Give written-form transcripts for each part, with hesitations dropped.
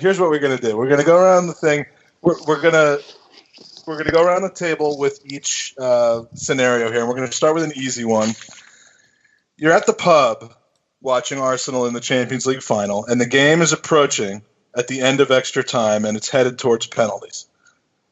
here's what we're gonna do. We're gonna go around the thing. We're gonna go around the table with each scenario here. And we're gonna start with an easy one. You're at the pub watching Arsenal in the Champions League final, and the game is approaching at the end of extra time, and it's headed towards penalties.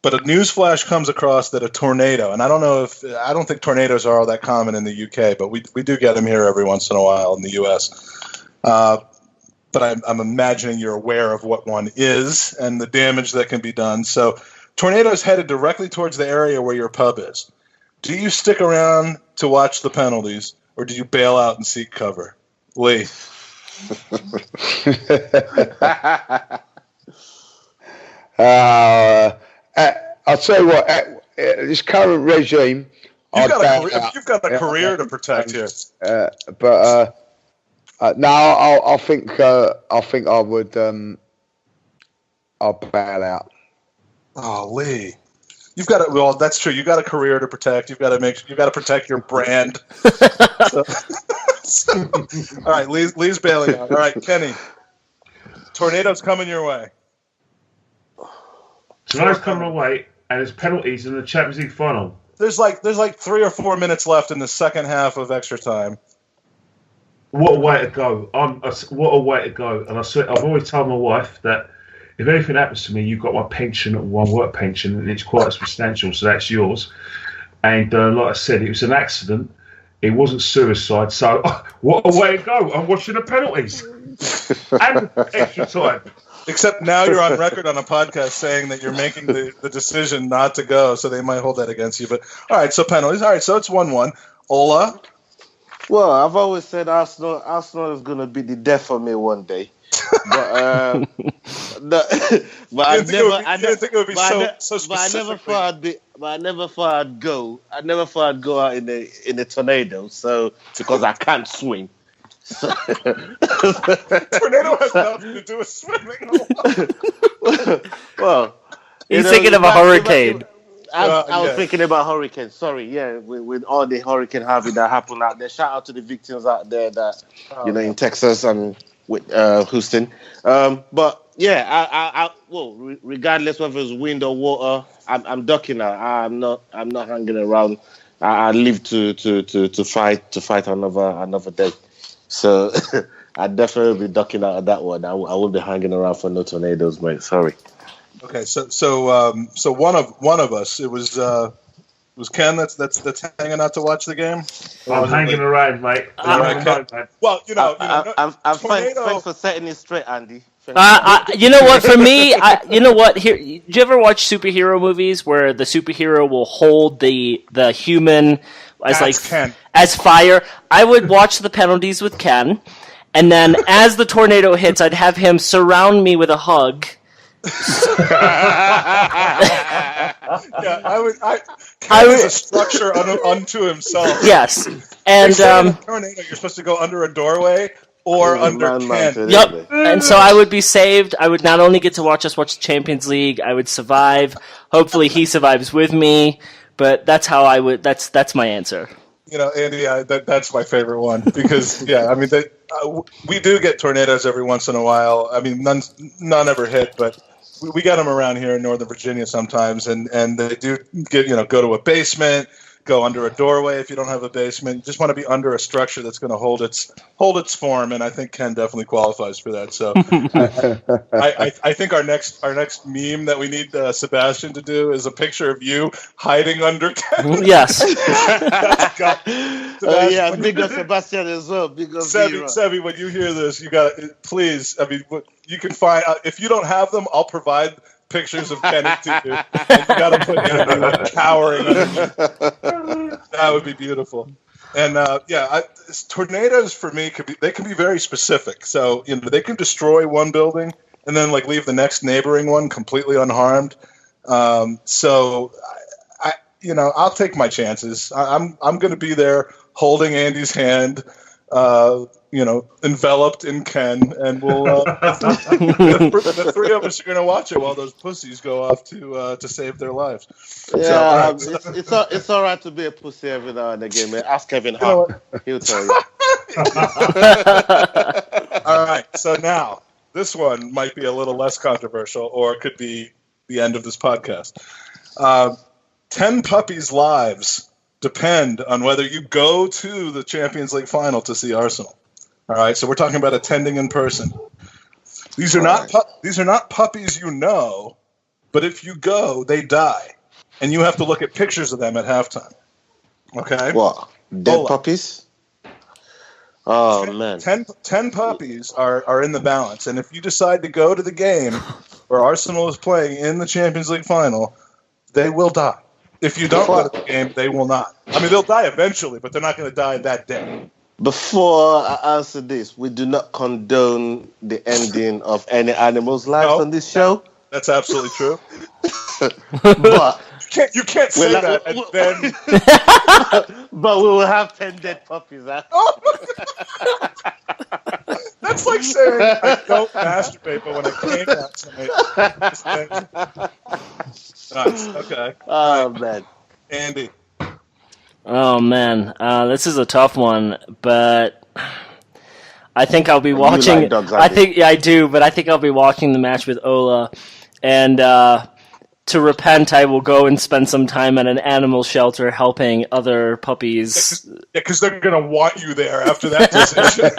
But a news flash comes across that a tornado, and I don't think tornadoes are all that common in the UK, but we do get them here every once in a while in the US. But I'm imagining you're aware of what one is and the damage that can be done. So tornadoes headed directly towards the area where your pub is. Do you stick around to watch the penalties, or do you bail out and seek cover? Lee. I'll tell you what, this current regime, you've got a career to protect here. But no, I think I would. I'll bail out. Oh, Lee, you've got it. Well, that's true. You got a career to protect. You've got to protect your brand. All right, Lee's bailing out. All right, Kenny, tornadoes coming your way. Tornadoes coming away, and there's penalties in the Champions League final. There's like 3 or 4 minutes left in the second half of extra time. What a way to go! What a way to go! And I've always told my wife that if anything happens to me, you've got my pension, my work pension, and it's quite substantial, so that's yours. And like I said, it was an accident. It wasn't suicide. So what a way to go! I'm watching the penalties and extra time. Except now you're on record on a podcast saying that you're making the decision not to go, so they might hold that against you. But all right, so penalties. All right, so it's 1-1. Ola? Well, I've always said Arsenal is going to be the death of me one day. But I never thought I'd go. I never thought I'd go out in a tornado. So because I can't swim. Tornado has nothing to do with swimming. Well, he's thinking of a hurricane. I was thinking about hurricane. Sorry, yeah, with all the hurricane Harvey that happened out there. Shout out to the victims out there that in Texas and with Houston. But yeah, regardless whether it's wind or water, I'm ducking out. I'm not hanging around. I live to fight another day. So I'd definitely be ducking out of that one. I won't be hanging around for no tornadoes, mate. Sorry. Okay, so one of us. It was Ken that's hanging out to watch the game. I'm hanging around, mate. Well, I'm fine. Thanks for setting it straight, Andy. You know what? For me, Here, do you ever watch superhero movies where the superhero will hold the human as fire? I would watch the penalties with Ken, and then as the tornado hits, I'd have him surround me with a hug. I would a structure unto himself. Yes, and tornado, you're supposed to go under a doorway or under Ken. Yep, and so I would be saved. I would not only get to watch us watch the Champions League, I would survive. Hopefully, he survives with me. But that's how I would. That's my answer. Andy, that's my favorite one because we do get tornadoes every once in a while. I mean, none ever hit, but we get them around here in Northern Virginia sometimes, and they do go to a basement, go under a doorway if you don't have a basement. You just want to be under a structure that's going to hold its form, and I think Ken definitely qualifies for that. So I think our next meme that we need Sebastian to do is a picture of you hiding under Ken. Yes. Big up Sebastian as well. Big up Sebi, when you hear this, you got please. I mean, you can find if you don't have them, I'll provide pictures of Kenny to you. And you got to put Andy cowering underneath. That would be beautiful. And tornadoes for me can be very specific. So they can destroy one building and then leave the next neighboring one completely unharmed. So I'll take my chances. I'm going to be there holding Andy's hand. Enveloped in Ken, and we'll the three of us are going to watch it while those pussies go off to save their lives. Yeah, it's all right to be a pussy every now and again, man. Ask Kevin Hart; he'll tell you. All right, so now this one might be a little less controversial, or it could be the end of this podcast. 10 puppies' lives depend on whether you go to the Champions League final to see Arsenal. All right, so we're talking about attending in person. These are not puppies you know, but if you go, they die, and you have to look at pictures of them at halftime. Okay. What? Dead puppies? Oh, man. 10 puppies are in the balance. And if you decide to go to the game where Arsenal is playing in the Champions League final, they will die. If you don't go to the game, they will not. I mean, they'll die eventually, but they're not going to die that day. Before I answer this, we do not condone the ending of any animal's life on this show. That's absolutely true. But you can't say that and then. But we will have 10 dead puppies. Huh? That's like saying I don't masturbate, but when I came last night. Nice. Okay. Oh man, Andy. Oh man, this is a tough one, but I think I'll be watching. You like dogs, I do, but I think I'll be watching the match with Ola, and to repent, I will go and spend some time at an animal shelter helping other puppies. Yeah, because they're gonna want you there after that decision.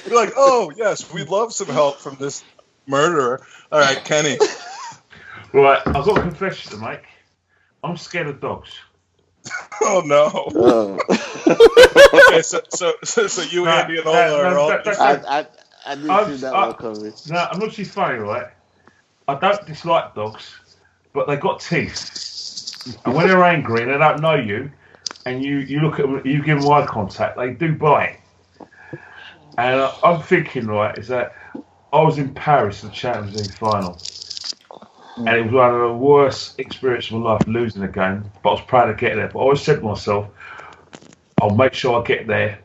You're like, oh yes, we'd love some help from this murderer. All right, Kenny. Right, I've got a confession to make. I'm scared of dogs. Oh no! Okay, so you, Andy, and Ola are all. I didn't see that one coming. No, I'm not too funny, right? I don't dislike dogs, but they got teeth, and when they're angry and they don't know you, and you look at them, you give them eye contact, they do bite. And I'm thinking, right, is that I was in Paris for the Champions League final. And it was one of the worst experiences of my life, losing a game. But I was proud to get there. But I always said to myself, I'll make sure I get there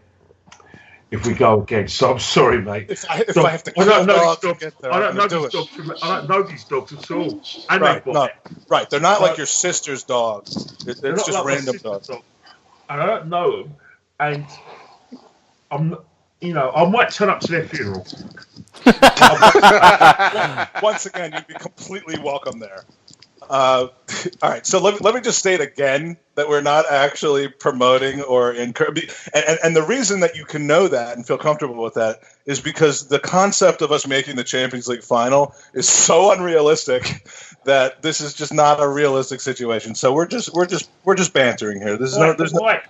if we go again. So I'm sorry, mate. If I have to kill dogs to get there, I don't know these dogs. I don't know these dogs at all. Right. They're not like your sister's dogs. It's just like random dogs. And I don't know them. And I might turn up to their funeral. Once again, you'd be completely welcome there. All right, so let me just state again that we're not actually promoting or encouraging. And the reason that you can know that and feel comfortable with that is because the concept of us making the Champions League final is so unrealistic that this is just not a realistic situation. So we're just bantering here. There's no.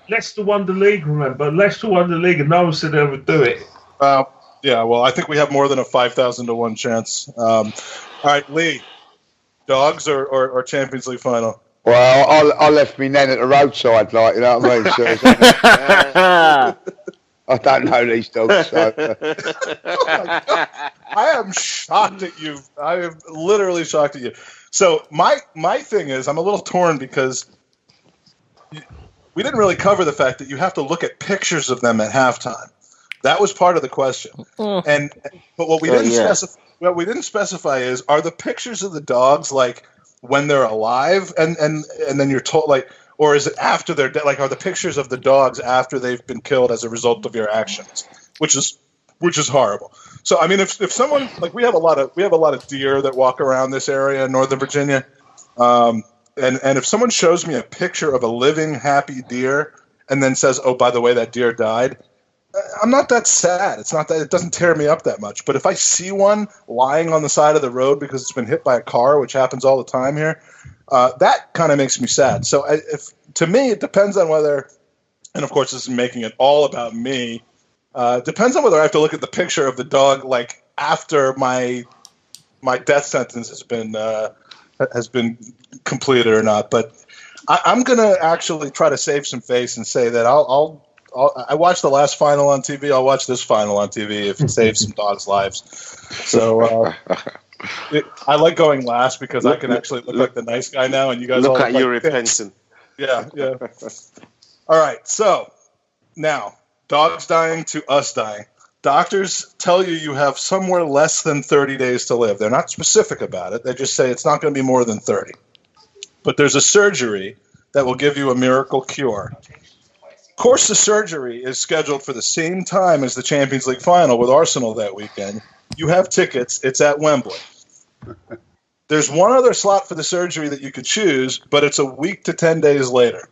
Leicester won the league. Remember, Leicester won the league, and no one said they would do it. Yeah. Well, I think we have more than a 5,000 to 1 chance. All right, Lee. Dogs or Champions League final? Well, I left me then at the roadside, like, you know what I mean? So, I don't know these dogs. So. Oh my God. I am shocked at you. I am literally shocked at you. So my thing is, I'm a little torn because we didn't really cover the fact that you have to look at pictures of them at halftime. That was part of the question. But what we didn't specify. What we didn't specify is, are the pictures of the dogs like when they're alive and then you're told, like, or is it after they're dead? Like, are the pictures of the dogs after they've been killed as a result of your actions, which is horrible. So I mean, if someone, like, we have a lot of deer that walk around this area in Northern Virginia, and if someone shows me a picture of a living happy deer and then says, oh, by the way, that deer died, I'm not that sad. It's not that it doesn't tear me up that much. But if I see one lying on the side of the road because it's been hit by a car, which happens all the time here, that kind of makes me sad. So to me, it depends on whether, and of course this is making it all about me, depends on whether I have to look at the picture of the dog like after my death sentence has been completed or not. But I'm going to actually try to save some face and say that I watched the last final on TV. I'll watch this final on TV if it saves some dogs' lives. So I like going last because I can actually look like the nice guy now, and you guys look all at you repenting. Yeah. All right. So now, dogs dying to us dying. Doctors tell you have somewhere less than 30 days to live. They're not specific about it. They just say it's not going to be more than 30. But there's a surgery that will give you a miracle cure. Of course, the surgery is scheduled for the same time as the Champions League final with Arsenal that weekend. You have tickets. It's at Wembley. There's one other slot for the surgery that you could choose, but it's a week to 10 days later.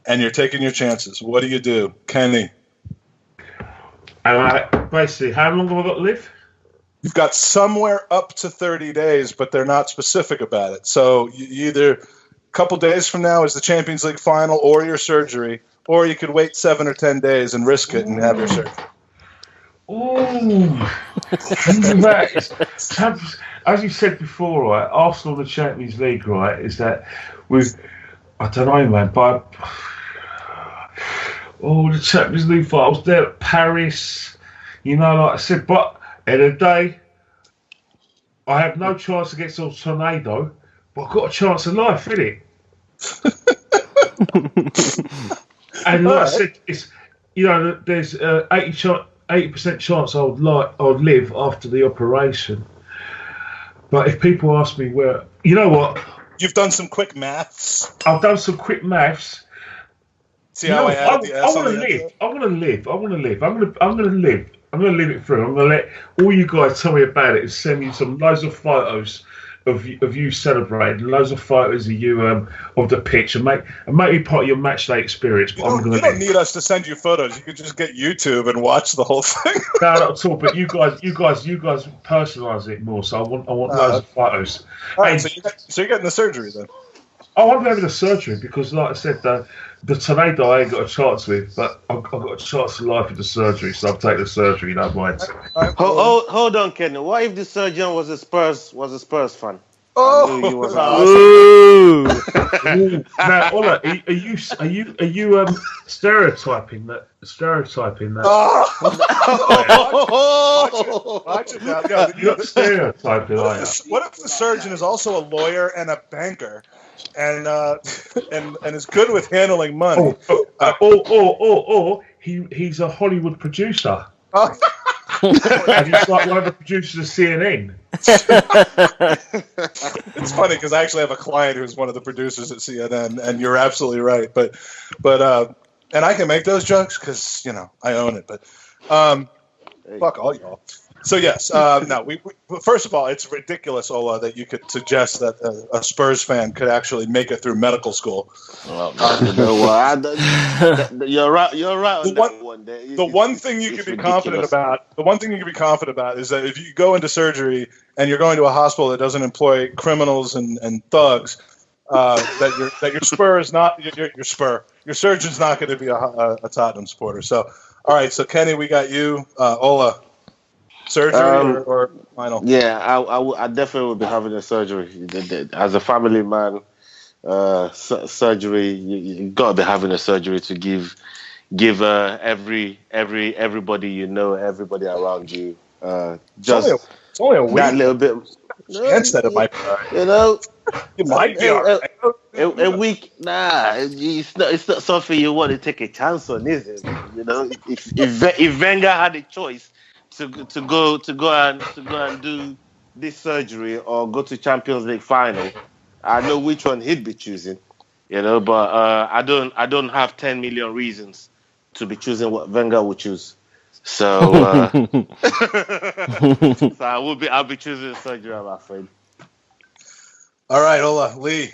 And you're taking your chances. What do? Kenny? Basically, how long have I got to live? You've got somewhere up to 30 days, but they're not specific about it. So you either a couple days from now is the Champions League final or your surgery, or you could wait 7 or 10 days and risk it and have your surgery. Oh, as you said before, right? Arsenal in the Champions League, right? Is that I don't know, man, but the Champions League fight. I was there at Paris, like I said, but at the day, I have no chance against a tornado, but I've got a chance of life, innit? And like I said, it's there's 80% chance I would live after the operation. But if people ask me where, you know what? You've done some quick maths. I've done some quick maths. See how I added the S on the end? I want to live. I'm going to live. I'm going to live it through. I'm going to let all you guys tell me about it and send me loads of photos of you celebrating, loads of photos of you of the pitch, and make me part of your match day experience. But you don't need us to send you photos. You could just get YouTube and watch the whole thing. No, not at all. But you guys personalise it more. So I want loads of photos. All right, so you're getting the surgery then? Oh, I'm having a surgery because, like I said, the tornado I ain't got a chance with, but I've got a chance of life with the surgery, so I'll take the surgery. No mind. Hold on, Ken. What if the surgeon was a Spurs fan? Now, Ola, are you stereotyping that? Watch it now. Yeah, You're not stereotyping, are you? What if the surgeon is also a lawyer and a banker, and is good with handling money? Or he's a Hollywood producer. And he's like one of the producers of CNN. It's funny because I actually have a client who's one of the producers at CNN, and you're absolutely right. But and I can make those jokes because I own it. But fuck all y'all. So yes, no. We first of all, it's ridiculous, Ola, that you could suggest that a Spurs fan could actually make it through medical school. Well, you're right. You're right on that one. The one thing you can be confident about is that if you go into surgery and you're going to a hospital that doesn't employ criminals and thugs, that your Spur is not your surgeon's not going to be a Tottenham supporter. So, all right. So Kenny, we got you, Ola. Surgery or final? Yeah, I definitely would be having a surgery. As a family man, surgery, you got to be having a surgery to give everybody everybody around you just it's only a week. That little bit. Chance that it might be. It might be a week. Nah, it's not something you want to take a chance on, is it? If Wenger had a choice to go and do this surgery or go to Champions League final, I know which one he'd be choosing, but I don't have 10 million reasons to be choosing what Wenger would choose. So I'll be choosing surgery, I'm afraid. All right, Ola, Lee.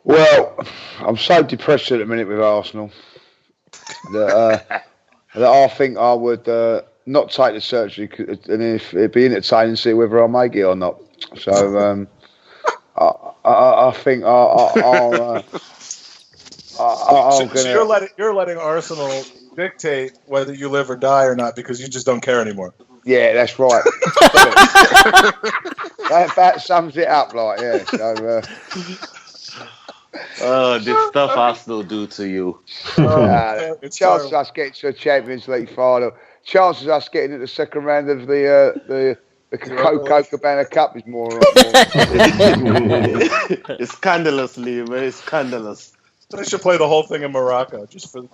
Well, I'm so depressed at the minute with Arsenal that I think I would not take the surgery, and if it'd be entertaining to see whether I make it or not. So I think I'll so you're letting Arsenal dictate whether you live or die or not because you just don't care anymore. Yeah, that's right. that sums it up, yeah. So. The stuff Arsenal do to you. Chances us getting to a Champions League final, chances us getting to the second round of the Coca-Cola Cup is more. It's scandalous, Lee, man. It's scandalous. They should play the whole thing in Morocco just for. All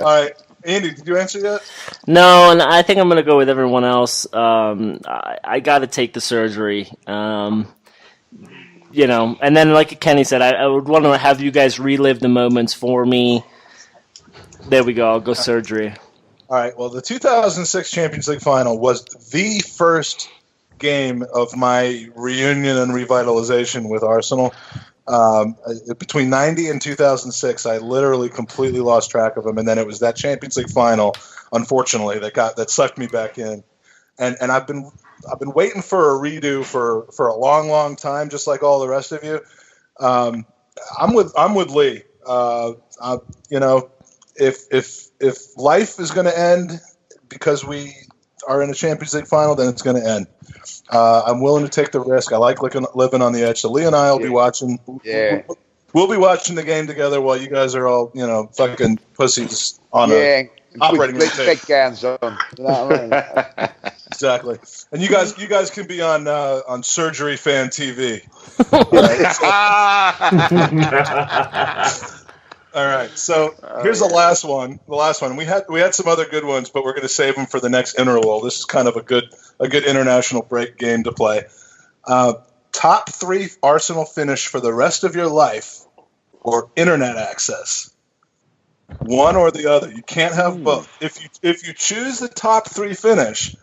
right, Andy, did you answer yet? No, and I think I'm going to go with everyone else. I got to take the surgery. and then like Kenny said, I would want to have you guys relive the moments for me. There we go. I'll go surgery. All right. Well, the 2006 Champions League final was the first game of my reunion and revitalization with Arsenal. Between 90 and 2006, I literally completely lost track of them, and then it was that Champions League final, unfortunately, that sucked me back in. And I've been waiting for a redo for a long, long time, just like all the rest of you. I'm with Lee. If life is going to end because we are in a Champions League final, then it's going to end. I'm willing to take the risk. I like living on the edge. So Lee and I will be watching. Yeah. We'll be watching the game together while you guys are all, fucking pussies on operating room tape. Big gowns on. You know what I mean? Exactly. And you guys can be on Surgery Fan TV. All right. So here's the last one. We had some other good ones, but we're going to save them for the next interval. This is kind of a good international break game to play. Top 3 Arsenal finish for the rest of your life, or internet access. One or the other. You can't have both. If you choose the top 3 finish,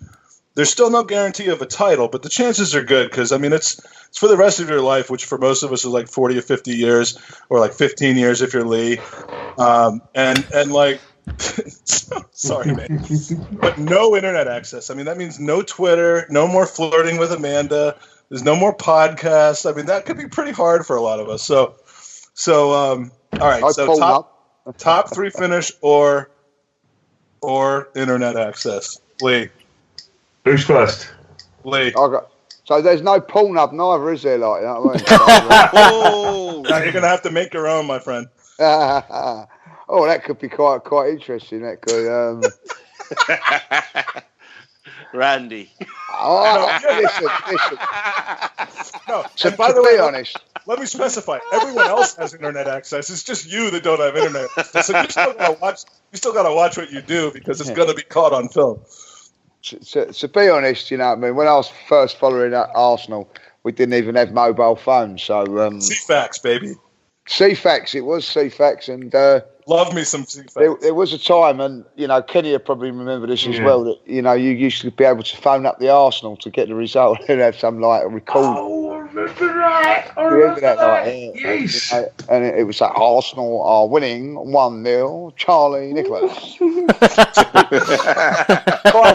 there's still no guarantee of a title, but the chances are good because, it's for the rest of your life, which for most of us is like 40 or 50 years or like 15 years if you're Lee. And like, sorry, man, but no internet access. That means no Twitter, no more flirting with Amanda. There's no more podcasts. That could be pretty hard for a lot of us. So all right. So top 3 finish or internet access. Lee. Who's first? Lee. So there's no porn up neither, is there? Like, you know what I mean? Now you're gonna have to make your own, my friend. Oh, that could be quite interesting. That could. Randy. Listen. No, So by the way, honest. Let me specify. Everyone else has internet access. It's just you that don't have internet access. So you still gotta watch what you do because it's gonna be caught on film. To be honest, you know what I mean, when I was first following Arsenal, we didn't even have mobile phones. So CFAX, baby. CFAX, it was CFAX, and love me some CFAX. There was a time, and Kenny will probably remember this as well, that you used to be able to phone up the Arsenal to get the result and have some like a record. Oh, I remember that. Yes. And it was like Arsenal are winning 1-0. Charlie Nicholas. 5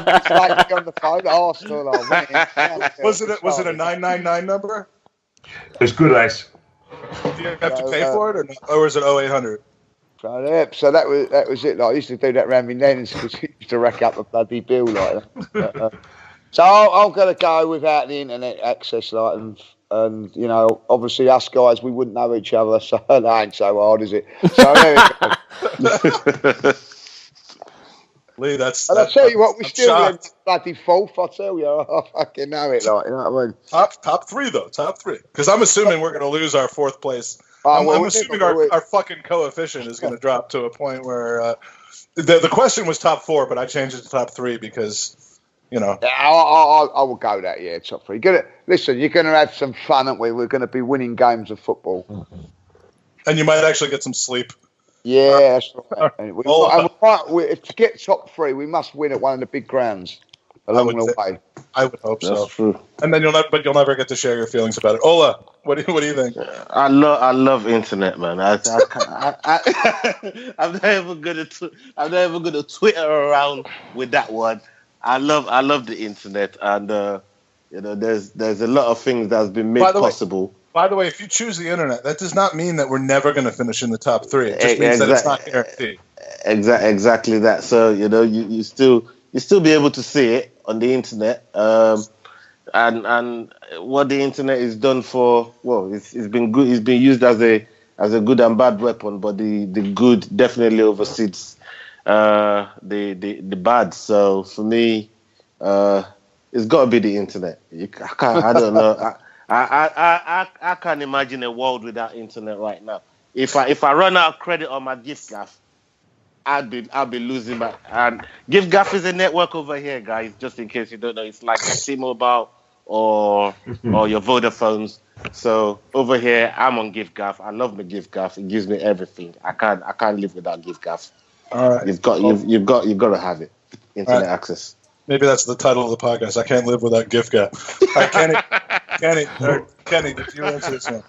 minutes later on the phone, Arsenal are winning. Was it a 999 number? It's good, Ace. Do you have to pay for it, or is it 0800? So that was it. Like, I used to do that around my nens because I used to rack up a bloody bill like that. So I'm going to go without the internet access, like, and obviously us guys, we wouldn't know each other, so that ain't so hard, is it? So there we go. Lee, And I tell you what, we still in bloody 4th. I tell you, I fucking know it. Like, you know what I mean? Top 3 though, top 3. Because I'm assuming we're going to lose our 4th place. I'm assuming our fucking coefficient is going to drop to a point where the question was top 4, but I changed it to top 3 because. Yeah, I will go that, top 3. Listen, you're going to have some fun, aren't we? We're going to be winning games of football. And you might actually get some sleep. Yeah, that's right. To get top 3, we must win at one of the big grounds along the way. I would hope so. That's true. And then you'll never get to share your feelings about it. Ola, what do you think? I love internet, man. I'm not even gonna Twitter around with that one. I love the internet, and there's a lot of things that's been made possible. By the way, if you choose the internet, that does not mean that we're never going to finish in the top 3. It just means that it's not guaranteed. Exactly that. So you still be able to see it on the internet, and what the internet is done for. Well, it's been good. It's been used as a good and bad weapon, but the good definitely oversees the bad. So for me, it's got to be the internet. I don't know. I can't imagine a world without internet right now. If I run out of credit on my gift gaff, I'd be losing my. And gift gaff is a network over here, guys. Just in case you don't know, it's like T-Mobile or your Vodafones. So over here, I'm on giffgaff. I love my giffgaff. It gives me everything. I can't live without giffgaff. All right. You've got to have it. Internet access. Maybe that's the title of the podcast. I can't live without giffgaff. Kenny, did you answer this one?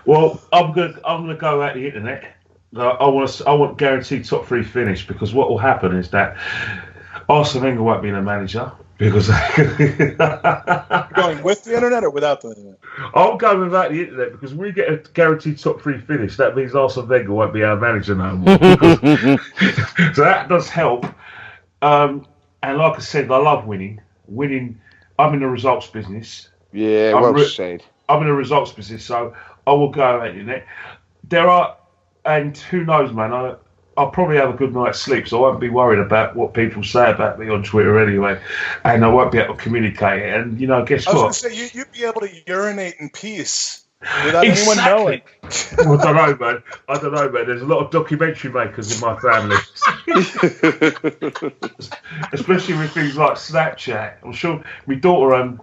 Well, I'm gonna go at the internet. I want guaranteed top 3 finish, because what will happen is that Arsene Wenger won't be the manager, because going with the internet or without the internet? I'll go without the internet, because we get a guaranteed top 3 finish. That means Arsene Wenger won't be our manager no more. So that does help. And like I said, I love winning. I'm in the results business. Yeah, well said. I'm in the results business, so I will go at it. And who knows, man, I'll probably have a good night's sleep, so I won't be worried about what people say about me on Twitter anyway, and I won't be able to communicate it. And, guess what? I was going to say, you'd be able to urinate in peace without anyone knowing. Well, I don't know, man. There's a lot of documentary makers in my family. Especially with things like Snapchat. I'm sure my daughter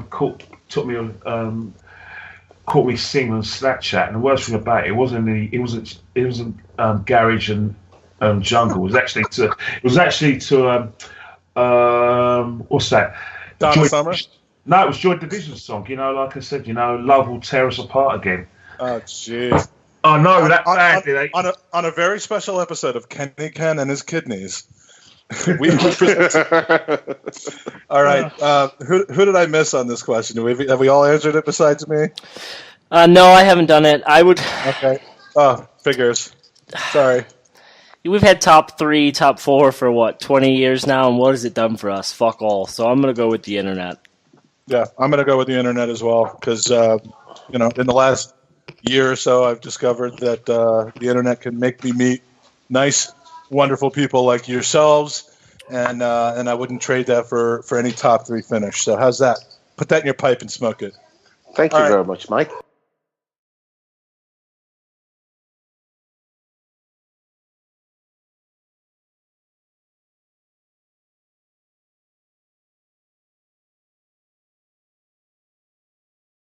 caught me singing on Snapchat, and the worst thing about it wasn't Garage and Jungle. It was actually to what's that? Donna Summer? No, it was Joy Division's song. Like I said, love will tear us apart again. Oh, jeez. I know that band. On a very special episode of Kenny Ken and his kidneys. All right. Who did I miss on this question? Have we all answered it besides me? No, I haven't done it. I would. Okay. Oh, figures. Sorry. We've had top 3, top 4 for 20 years now, and what has it done for us? Fuck all. So I'm gonna go with the internet. Yeah, I'm gonna go with the internet as well, because in the last year or so, I've discovered that the internet can make me meet nice, wonderful people like yourselves, and I wouldn't trade that for any top 3 finish. So how's that? Put that in your pipe and smoke it. Thank you very much, Mike.